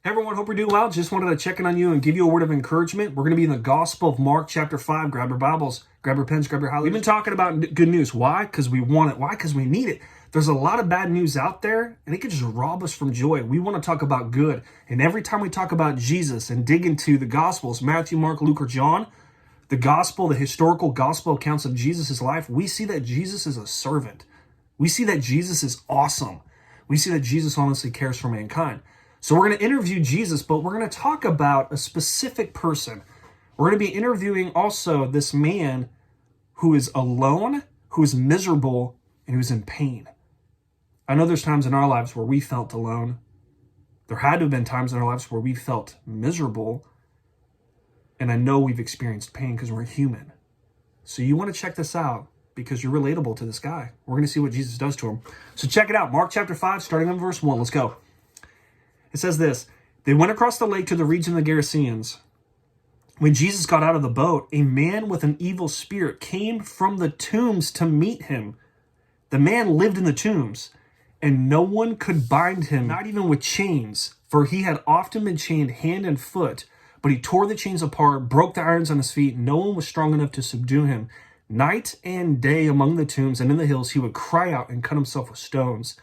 Hey everyone, hope you're doing well. Just wanted to check in on you and give you a word of encouragement. We're going to be in the Gospel of Mark chapter 5. Grab your Bibles, grab your pens, grab your highlighters. We've been talking about good news. Why? Because we want it. Why? Because we need it. There's a lot of bad news out there, and it could just rob us from joy. We want to talk about good. And every time we talk about Jesus and dig into the Gospels, Matthew, Mark, Luke, or John, the Gospel, the historical Gospel accounts of Jesus' life, we see that Jesus is a servant. We see that Jesus is awesome. We see that Jesus honestly cares for mankind. So we're going to interview Jesus, but we're going to talk about a specific person. We're going to be interviewing also this man who is alone, who is miserable, and who's in pain. I know there's times in our lives where we felt alone. There had to have been times in our lives where we felt miserable. And I know we've experienced pain because we're human. So you want to check this out because you're relatable to this guy. We're going to see what Jesus does to him. So check it out. Mark chapter 5, starting on verse 1. Let's go. It says this: They went across the lake to the region of the Gerasenes. When Jesus got out of the boat, a man with an evil spirit came from the tombs to meet him. The man lived in the tombs, and no one could bind him, not even with chains, for he had often been chained hand and foot. But he tore the chains apart, broke the irons on his feet. No one was strong enough to subdue him. Night and day among the tombs and in the hills, he would cry out and cut himself with stones.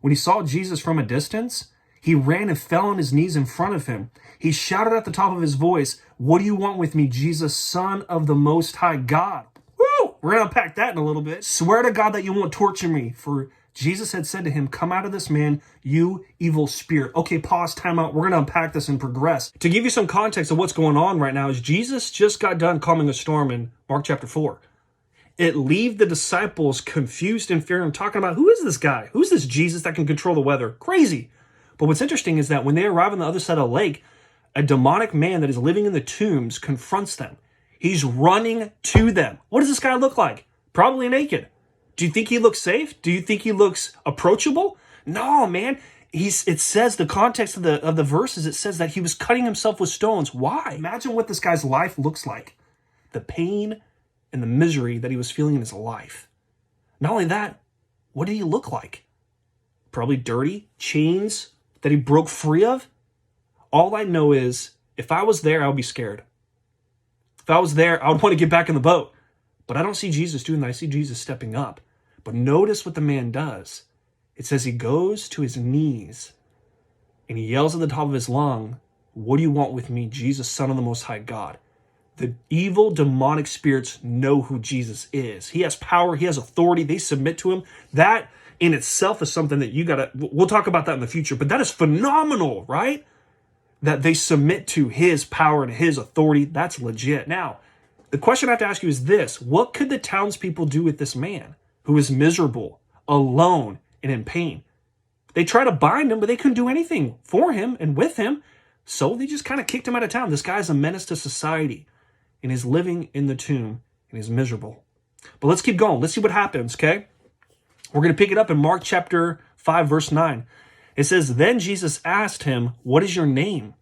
When he saw Jesus from a distance, he ran and fell on his knees in front of him. He shouted at the top of his voice, "What do you want with me, Jesus, Son of the Most High God?" Woo! We're going to unpack that in a little bit. Swear to God that you won't torture me. For Jesus had said to him, "Come out of this man, you evil spirit." Okay, pause, time out. We're going to unpack this and progress. To give you some context of what's going on right now is Jesus just got done calming a storm in Mark chapter 4. It leaves the disciples confused and fearing, talking about, who is this guy? Who's this Jesus that can control the weather? Crazy. But what's interesting is that when they arrive on the other side of the lake, a demonic man that is living in the tombs confronts them. He's running to them. What does this guy look like? Probably naked. Do you think he looks safe? Do you think he looks approachable? No, man. It says, the context of the verses, it says that he was cutting himself with stones. Why? Imagine what this guy's life looks like. The pain and the misery that he was feeling in his life. Not only that, what did he look like? Probably dirty, chains that he broke free of. All I know is, if I was there, I would be scared. If I was there, I would want to get back in the boat. But I don't see Jesus doing that. I see Jesus stepping up. But notice what the man does. It says he goes to his knees and he yells at the top of his lung, "What do you want with me, Jesus, Son of the Most High God?" The evil demonic spirits know who Jesus is. He has power. He has authority. They submit to him. That in itself is something that we'll talk about that in the future, but that is phenomenal, right? That they submit to his power and his authority. That's legit. Now, the question I have to ask you is this: what could the townspeople do with this man who is miserable, alone, and in pain? They try to bind him, but they couldn't do anything for him and with him. So they just kind of kicked him out of town. This guy's a menace to society, and he's living in the tomb, and he's miserable. But let's keep going. Let's see what happens, okay? We're going to pick it up in Mark chapter 5, verse 9. It says, Then Jesus asked him, "What is your name?"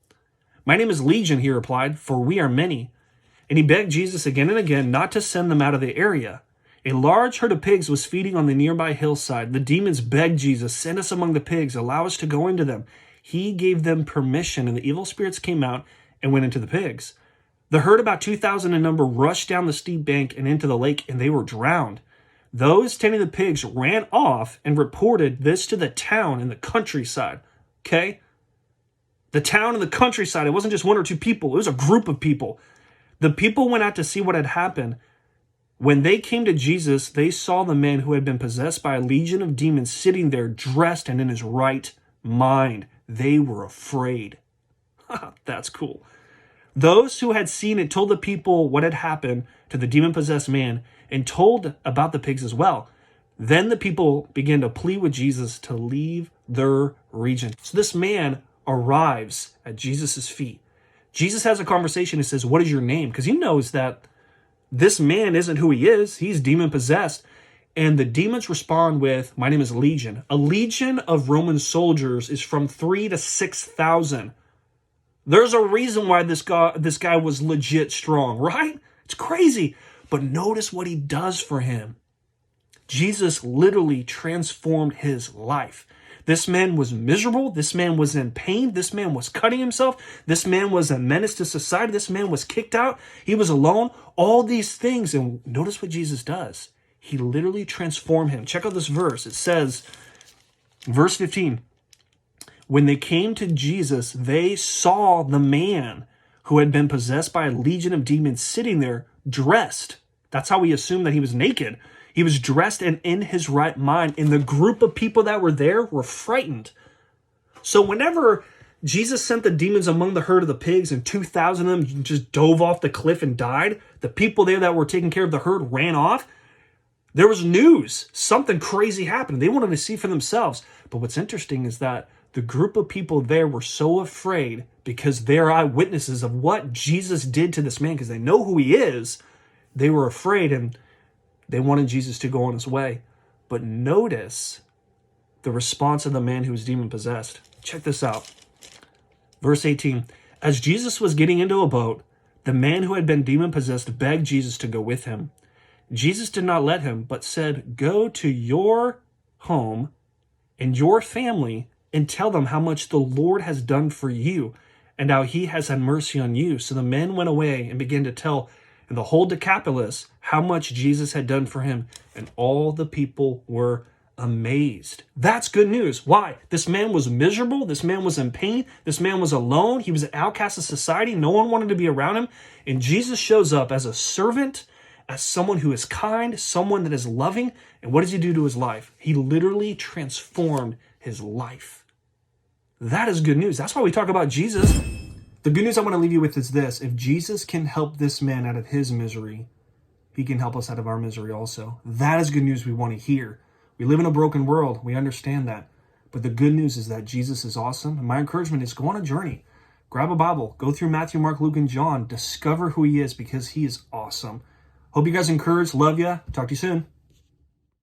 "My name is Legion," he replied, "for we are many." And he begged Jesus again and again not to send them out of the area. A large herd of pigs was feeding on the nearby hillside. The demons begged Jesus, "Send us among the pigs, allow us to go into them." He gave them permission, and the evil spirits came out and went into the pigs. The herd, about 2,000 in number, rushed down the steep bank and into the lake, and they were drowned. Those tending the pigs ran off and reported this to the town and the countryside. Okay? The town and the countryside. It wasn't just one or two people. It was a group of people. The people went out to see what had happened. When they came to Jesus, they saw the man who had been possessed by a legion of demons sitting there, dressed and in his right mind. They were afraid. That's cool. Those who had seen it told the people what had happened to the demon-possessed man and told about the pigs as well. Then the people began to plead with Jesus to leave their region. So this man arrives at Jesus' feet. Jesus has a conversation and says, "What is your name?" Because he knows that this man isn't who he is. He's demon-possessed. And the demons respond with, "My name is Legion." A legion of Roman soldiers is from 3,000 to 6,000. There's a reason why this guy was legit strong, right? It's crazy. But notice what he does for him. Jesus literally transformed his life. This man was miserable. This man was in pain. This man was cutting himself. This man was a menace to society. This man was kicked out. He was alone. All these things. And notice what Jesus does. He literally transformed him. Check out this verse. It says, verse 15, when they came to Jesus, they saw the man who had been possessed by a legion of demons sitting there dressed. That's how we assume that he was naked. He was dressed and in his right mind. And the group of people that were there were frightened. So whenever Jesus sent the demons among the herd of the pigs and 2,000 of them just dove off the cliff and died, the people there that were taking care of the herd ran off. There was news. Something crazy happened. They wanted to see for themselves. But what's interesting is that the group of people there were so afraid because they're eyewitnesses of what Jesus did to this man, because they know who he is. They were afraid and they wanted Jesus to go on his way. But notice the response of the man who was demon-possessed. Check this out. Verse 18. As Jesus was getting into a boat, the man who had been demon-possessed begged Jesus to go with him. Jesus did not let him, but said, go to your home and your family and tell them how much the Lord has done for you and how he has had mercy on you. So the men went away and began to tell in the whole Decapolis how much Jesus had done for him, and all the people were amazed. That's good news. Why? This man was miserable. This man was in pain. This man was alone. He was an outcast of society. No one wanted to be around him. And Jesus shows up as a servant, as someone who is kind, someone that is loving. And what does he do to his life? He literally transformed his life. That is good news. That's why we talk about Jesus. The good news I want to leave you with is this. If Jesus can help this man out of his misery, he can help us out of our misery also. That is good news we want to hear. We live in a broken world. We understand that. But the good news is that Jesus is awesome. And my encouragement is go on a journey. Grab a Bible. Go through Matthew, Mark, Luke, and John. Discover who he is, because he is awesome. Hope you guys are encouraged. Love ya. Talk to you soon.